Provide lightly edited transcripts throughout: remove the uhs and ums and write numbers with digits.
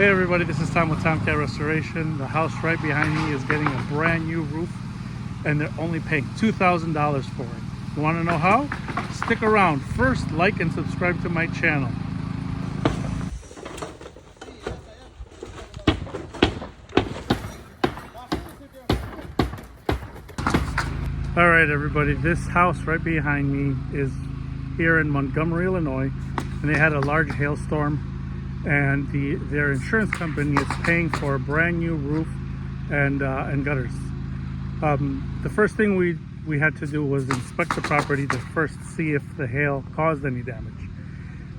Hey everybody, this is Tom with TomKat Restoration. The house right behind me is getting a brand new roof and they're only paying $2,000 for it. You want to know how? Stick around. First, like and subscribe to my channel. Alright everybody, this house right behind me is here in Montgomery, Illinois, and they had a large hailstorm. And their insurance company is paying for a brand new roof and gutters. The first thing we had to do was inspect the property to first see if the hail caused any damage.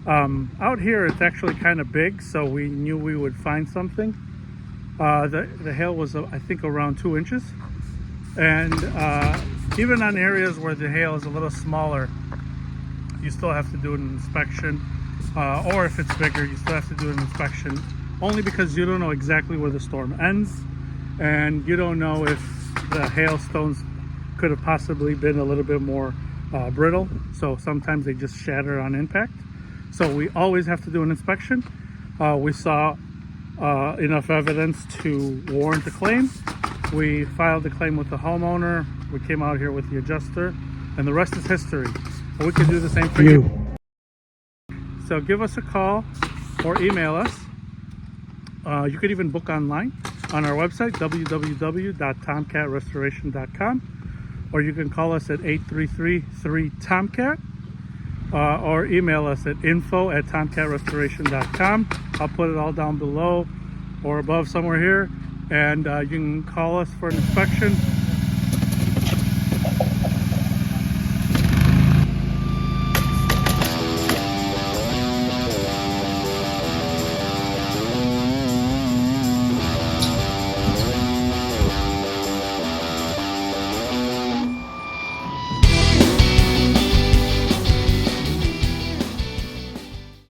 Out here it's actually kind of big, so we knew we would find something. The hail was I think around 2 inches, and even on areas where the hail is a little smaller, you still have to do an inspection. Or if it's bigger, you still have to do an inspection, only because you don't know exactly where the storm ends, and you don't know if the hailstones could have possibly been a little bit more brittle, so sometimes they just shatter on impact. So we always have to do an inspection. We saw enough evidence to warrant the claim. We filed the claim with the homeowner. We came out here with the adjuster, and the rest is history. We can do the same for you. So give us a call or email us. You could even book online on our website, www.tomkatrestoration.com, or you can call us at 833-3TOMKAT, or email us at info@tomkatrestoration.com. I'll put it all down below or above somewhere here, and you can call us for an inspection.